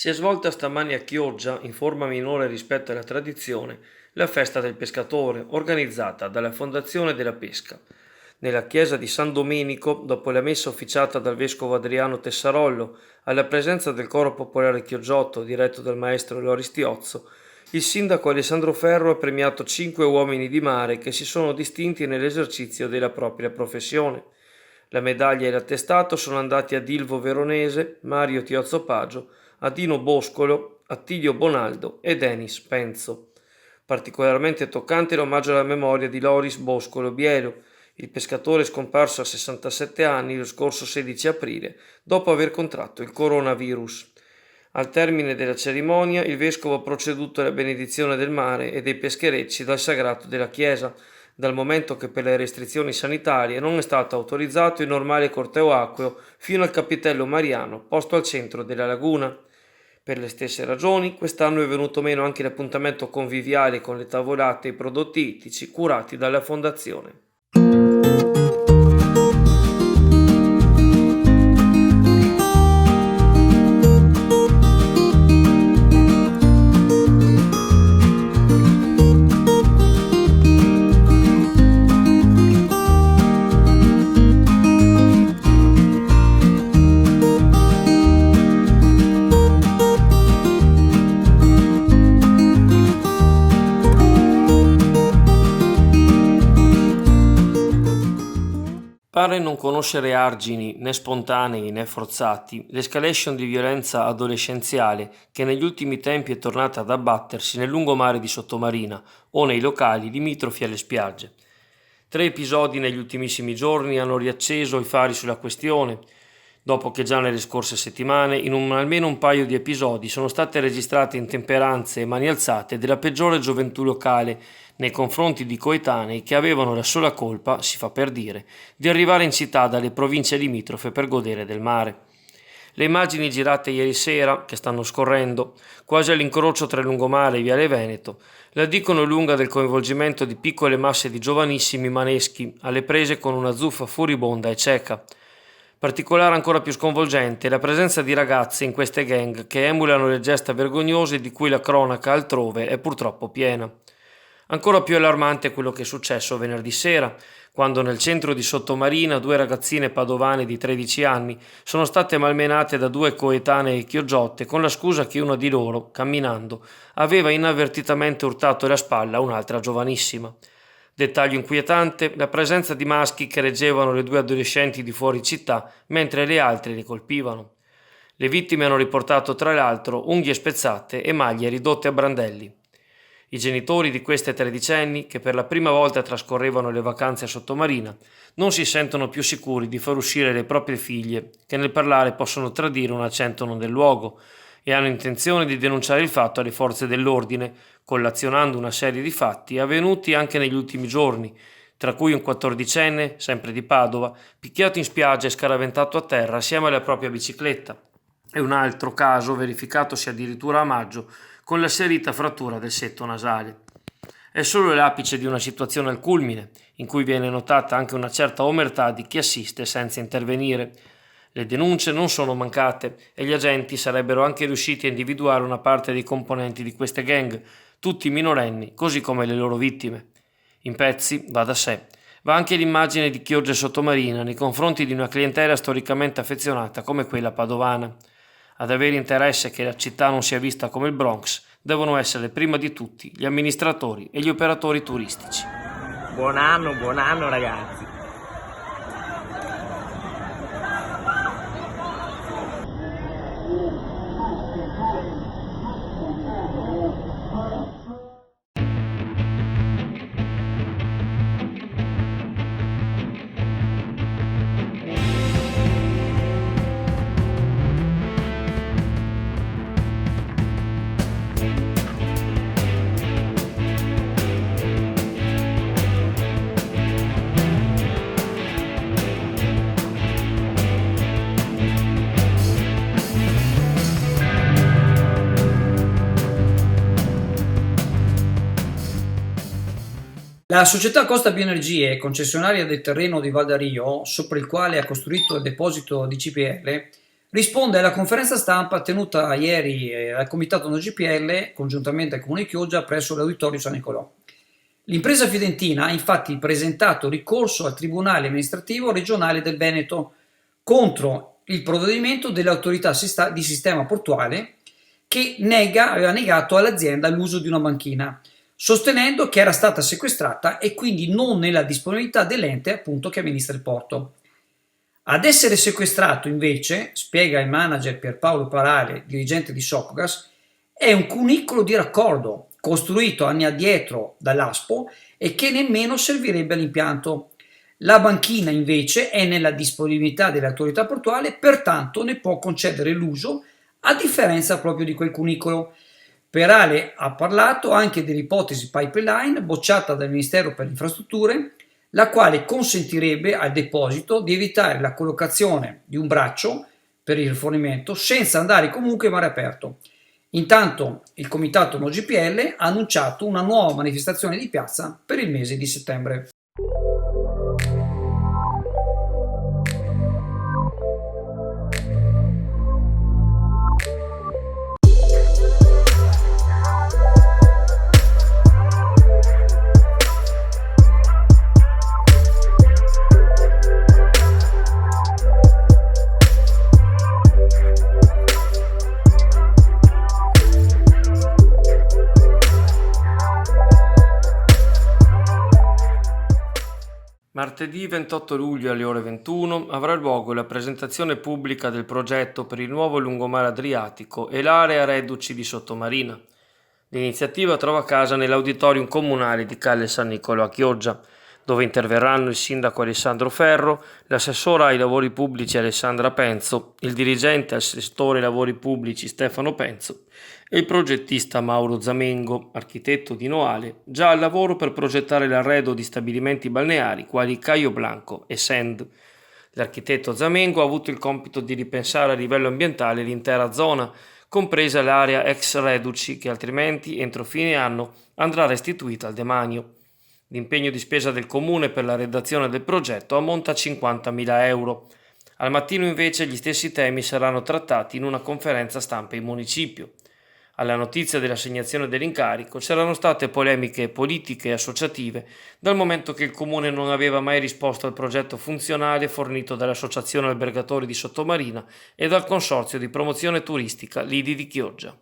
Si è svolta stamani a Chioggia, in forma minore rispetto alla tradizione, la festa del pescatore, organizzata dalla Fondazione della Pesca. Nella chiesa di San Domenico, dopo la messa officiata dal vescovo Adriano Tessarollo, alla presenza del coro popolare Chioggiotto, diretto dal maestro Loris Tiozzo, il sindaco Alessandro Ferro ha premiato 5 uomini di mare che si sono distinti nell'esercizio della propria professione. La medaglia e l'attestato sono andati a Dilvo Veronese, Mario Tiozzo Pagio, a Dino Boscolo, Attilio Bonaldo e Denis Penzo. Particolarmente toccante l'omaggio alla memoria di Loris Boscolo Bielo, il pescatore scomparso a 67 anni lo scorso 16 aprile dopo aver contratto il coronavirus. Al termine della cerimonia il vescovo ha proceduto alla benedizione del mare e dei pescherecci dal sagrato della chiesa, dal momento che per le restrizioni sanitarie non è stato autorizzato il normale corteo acqueo fino al capitello mariano posto al centro della laguna. Per le stesse ragioni, quest'anno è venuto meno anche l'appuntamento conviviale con le tavolate e i prodotti ittici curati dalla Fondazione. Pare non conoscere argini né spontanei né forzati l'escalation di violenza adolescenziale che negli ultimi tempi è tornata ad abbattersi nel lungomare di Sottomarina o nei locali limitrofi alle spiagge. 3 episodi negli ultimissimi giorni hanno riacceso i fari sulla questione, dopo che già nelle scorse settimane almeno un paio di episodi sono state registrate intemperanze e mani alzate della peggiore gioventù locale nei confronti di coetanei che avevano la sola colpa, si fa per dire, di arrivare in città dalle province limitrofe per godere del mare. Le immagini girate ieri sera, che stanno scorrendo, quasi all'incrocio tra il lungomare e Viale Veneto, la dicono lunga del coinvolgimento di piccole masse di giovanissimi maneschi alle prese con una zuffa furibonda e cieca. Particolare ancora più sconvolgente è la presenza di ragazze in queste gang che emulano le gesta vergognose di cui la cronaca altrove è purtroppo piena. Ancora più allarmante è quello che è successo venerdì sera, quando nel centro di Sottomarina 2 ragazzine padovane di 13 anni sono state malmenate da 2 coetanee chioggiotte con la scusa che una di loro, camminando, aveva inavvertitamente urtato la spalla a un'altra giovanissima. Dettaglio inquietante, la presenza di maschi che reggevano le 2 adolescenti di fuori città mentre le altre le colpivano. Le vittime hanno riportato tra l'altro unghie spezzate e maglie ridotte a brandelli. I genitori di queste tredicenni, che per la prima volta trascorrevano le vacanze a Sottomarina, non si sentono più sicuri di far uscire le proprie figlie, che nel parlare possono tradire un accento non del luogo, e hanno intenzione di denunciare il fatto alle forze dell'ordine, collazionando una serie di fatti avvenuti anche negli ultimi giorni, tra cui un 14enne, sempre di Padova, picchiato in spiaggia e scaraventato a terra assieme alla propria bicicletta, e un altro caso verificatosi addirittura a maggio, con la serita frattura del setto nasale. È solo l'apice di una situazione al culmine, in cui viene notata anche una certa omertà di chi assiste senza intervenire. Le denunce non sono mancate e gli agenti sarebbero anche riusciti a individuare una parte dei componenti di queste gang, tutti minorenni, così come le loro vittime. In pezzi, va da sé, va anche l'immagine di Chioggia e Sottomarina nei confronti di una clientela storicamente affezionata come quella padovana. Ad avere interesse che la città non sia vista come il Bronx devono essere prima di tutti gli amministratori e gli operatori turistici. Buon anno ragazzi! La società Costa Bioenergie, concessionaria del terreno di Val d'Ario, sopra il quale ha costruito il deposito di CPL, risponde alla conferenza stampa tenuta ieri dal comitato NOGPL congiuntamente al Comune di Chioggia presso l'Auditorio San Nicolò. L'impresa fiorentina ha infatti presentato ricorso al Tribunale amministrativo regionale del Veneto contro il provvedimento dell'autorità di sistema portuale che aveva negato all'azienda l'uso di una banchina, sostenendo che era stata sequestrata e quindi non nella disponibilità dell'ente appunto che amministra il porto. Ad essere sequestrato invece, spiega il manager Pierpaolo Parale, dirigente di Socgas, è un cunicolo di raccordo costruito anni addietro dall'Aspo e che nemmeno servirebbe all'impianto. La banchina invece è nella disponibilità dell'autorità portuale, pertanto ne può concedere l'uso a differenza proprio di quel cunicolo. Perale ha parlato anche dell'ipotesi pipeline bocciata dal Ministero per le Infrastrutture, la quale consentirebbe al deposito di evitare la collocazione di un braccio per il rifornimento senza andare comunque in mare aperto. Intanto il comitato NOGPL ha annunciato una nuova manifestazione di piazza per il mese di settembre. Martedì 28 luglio alle ore 21 avrà luogo la presentazione pubblica del progetto per il nuovo lungomare Adriatico e l'area reduci di Sottomarina. L'iniziativa trova casa nell'auditorium comunale di Calle San Nicolò a Chioggia, dove interverranno il sindaco Alessandro Ferro, l'assessora ai lavori pubblici Alessandra Penzo, il dirigente al settore lavori pubblici Stefano Penzo e il progettista Mauro Zamengo, architetto di Noale, già al lavoro per progettare l'arredo di stabilimenti balneari quali Caio Blanco e Send. L'architetto Zamengo ha avuto il compito di ripensare a livello ambientale l'intera zona, compresa l'area ex reduci che altrimenti entro fine anno andrà restituita al demanio. L'impegno di spesa del comune per la redazione del progetto ammonta a 50.000 euro. Al mattino invece gli stessi temi saranno trattati in una conferenza stampa in municipio. Alla notizia dell'assegnazione dell'incarico c'erano state polemiche politiche e associative, dal momento che il comune non aveva mai risposto al progetto funzionale fornito dall'Associazione Albergatori di Sottomarina e dal Consorzio di Promozione Turistica Lidi di Chioggia.